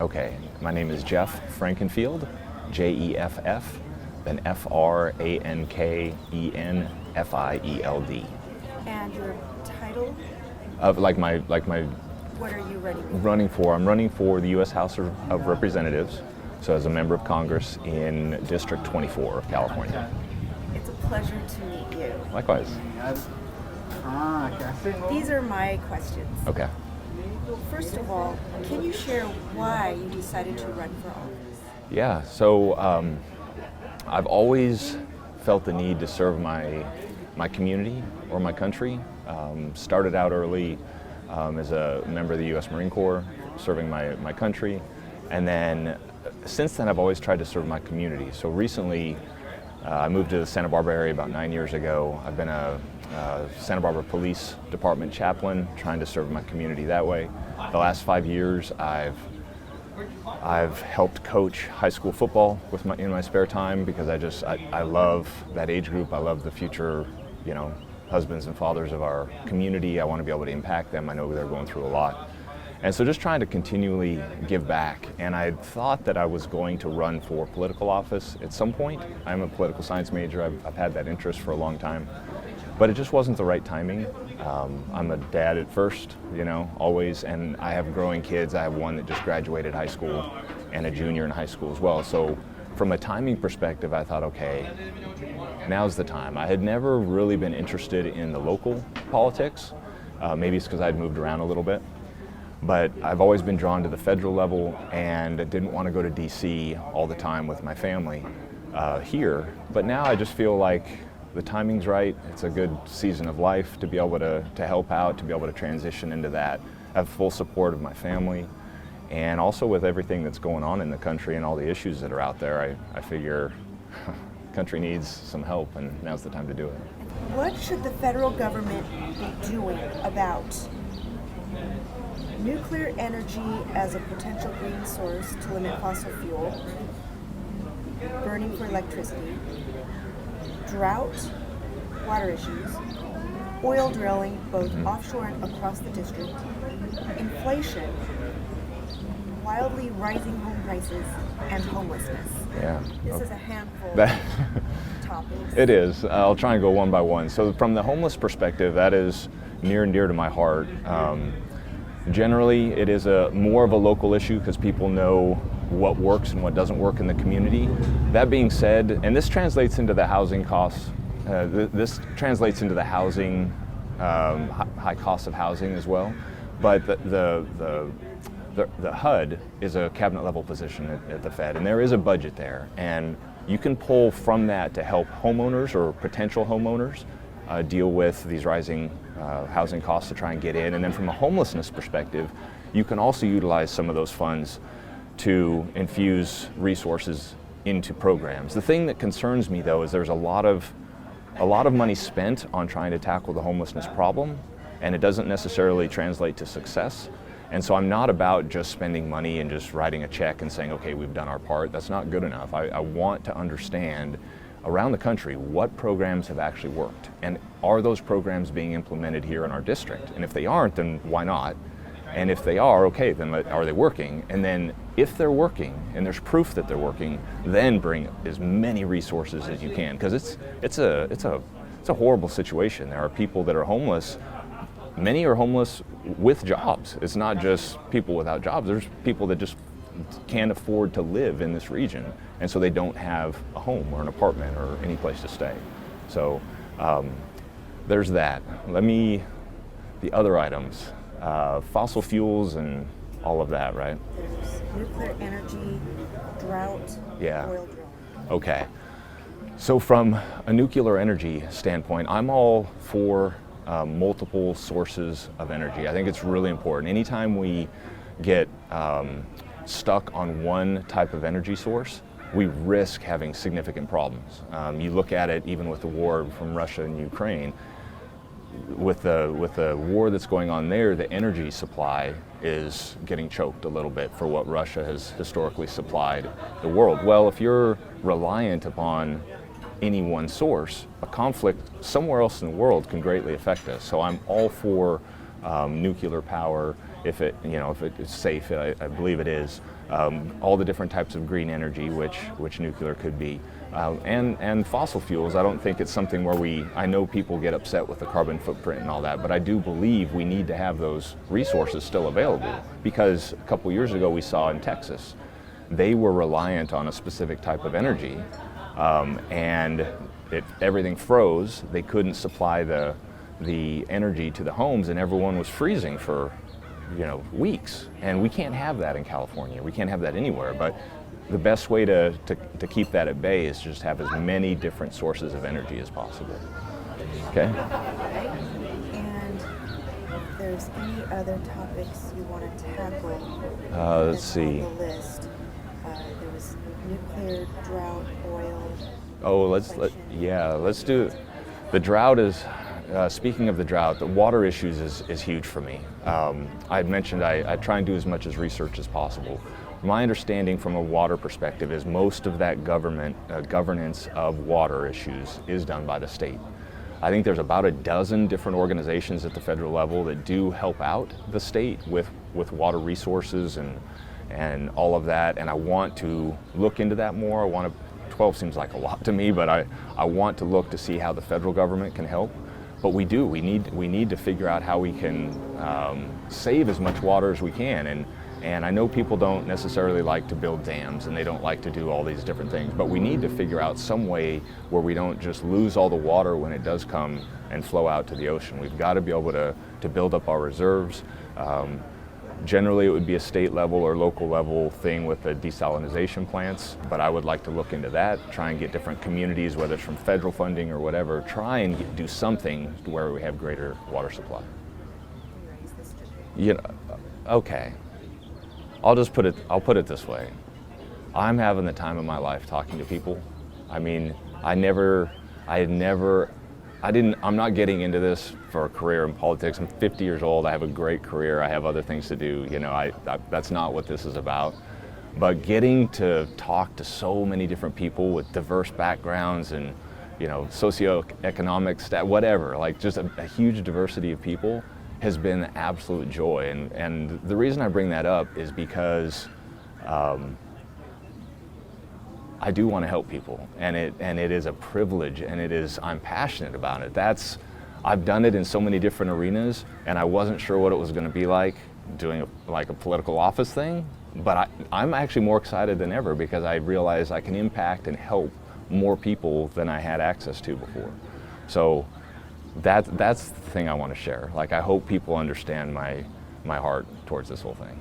Okay, my name is Jeff Frankenfield, Jeff, then Frankenfield. And your title? Like my What are you running? running for. I'm running for the U.S. House of Representatives, so as a member of Congress in District 24 of California. It's a pleasure to meet you. Likewise. These are my questions. Okay. First of all, can you share why you decided to run for office? Yeah. So I've always felt the need to serve my community or my country. Started out early as a member of the U.S. Marine Corps, serving my country, and then since then I've always tried to serve my community. So recently I moved to the Santa Barbara area about 9 years ago. I've been a Santa Barbara Police Department chaplain, trying to serve my community that way. The last 5 years I've helped coach high school football in my spare time because I love that age group. I love the future, husbands and fathers of our community. I want to be able to impact them. I know they're going through a lot. And so just trying to continually give back. And I thought that I was going to run for political office at some point. I'm a political science major. I've had that interest for a long time. But it just wasn't the right timing. I'm a dad at first, always, and I have growing kids. I have one that just graduated high school and a junior in high school as well. So from a timing perspective, I thought, okay, now's the time. I had never really been interested in the local politics. Maybe it's because I'd moved around a little bit. But I've always been drawn to the federal level and didn't want to go to D.C. all the time with my family here. But now I just feel like the timing's right. It's a good season of life to be able to help out, to be able to transition into that. I have full support of my family. And also with everything that's going on in the country and all the issues that are out there, I figure the country needs some help, and now's the time to do it. What should the federal government be doing about nuclear energy as a potential green source to limit fossil fuel, burning for electricity, drought, water issues, oil drilling both offshore and across the district, inflation, wildly rising home prices, and homelessness? Yeah. This is a handful of topics. It is. I'll try and go one by one. So from the homeless perspective, that is near and dear to my heart. Generally, it is more of a local issue because people know what works and what doesn't work in the community. That being said, and this translates into the housing costs, this translates into the housing, high cost of housing as well, but the HUD is a cabinet level position at the Fed, and there is a budget there, and you can pull from that to help homeowners or potential homeowners deal with these rising housing costs to try and get in. And then from a homelessness perspective, you can also utilize some of those funds to infuse resources into programs. The thing that concerns me though is there's a lot of money spent on trying to tackle the homelessness problem, and it doesn't necessarily translate to success. And so I'm not about just spending money and just writing a check and saying, okay, we've done our part. That's not good enough. I want to understand around the country what programs have actually worked, and are those programs being implemented here in our district? And if they aren't, then why not? And if they are, okay, then are they working? And then if they're working and there's proof that they're working, then bring as many resources as you can, because it's a horrible situation. There are people that are homeless. Many are homeless with jobs. It's not just people without jobs. There's people that just can't afford to live in this region, and so they don't have a home or an apartment or any place to stay. So there's that. The other items, fossil fuels and all of that, right? There's nuclear energy, drought, Yeah. oil drilling. Okay. So from a nuclear energy standpoint, I'm all for multiple sources of energy. I think it's really important. Anytime we get stuck on one type of energy source, we risk having significant problems. You look at it even with the war from Russia and Ukraine. With the war that's going on there, the energy supply is getting choked a little bit for what Russia has historically supplied the world. Well, if you're reliant upon any one source, a conflict somewhere else in the world can greatly affect us. So I'm all for nuclear power if it is safe. I believe it is. All the different types of green energy, which nuclear could be, and fossil fuels. I don't think it's something where I know people get upset with the carbon footprint and all that, but I do believe we need to have those resources still available, because a couple years ago we saw in Texas, they were reliant on a specific type of energy, and everything froze. They couldn't supply the energy to the homes, and everyone was freezing for weeks. And we can't have that in California. We can't have that anywhere. But the best way to keep that at bay is just have as many different sources of energy as possible. Okay? And if there's any other topics you want to tackle, let's see. On the list, there was nuclear, drought, oil. Oh, let's do the drought. Speaking of the drought, the water issues is huge for me. I mentioned I try and do as much as research as possible. My understanding from a water perspective is most of that governance of water issues is done by the state. I think there's about a dozen different organizations at the federal level that do help out the state with water resources and all of that, and I want to look into that more. 12 seems like a lot to me, but I want to look to see how the federal government can help. But we need to figure out how we can save as much water as we can. And I know people don't necessarily like to build dams, and they don't like to do all these different things, but we need to figure out some way where we don't just lose all the water when it does come and flow out to the ocean. We've got to be able to build up our reserves. Generally, it would be a state level or local level thing with the desalination plants, but I would like to look into that, try and get different communities, whether it's from federal funding or whatever, try and do something where we have greater water supply. Okay. I'll put it this way. I'm having the time of my life talking to people. I mean, I'm not getting into this for a career in politics. I'm 50 years old. I have a great career. I have other things to do. That's not what this is about. But getting to talk to so many different people with diverse backgrounds and, socioeconomic whatever, like just a huge diversity of people has been an absolute joy. And the reason I bring that up is because I do want to help people, and it is a privilege, and I'm passionate about it. I've done it in so many different arenas, and I wasn't sure what it was going to be like doing a political office thing, but I'm actually more excited than ever because I realize I can impact and help more people than I had access to before. So that's the thing I want to share. Like, I hope people understand my heart towards this whole thing.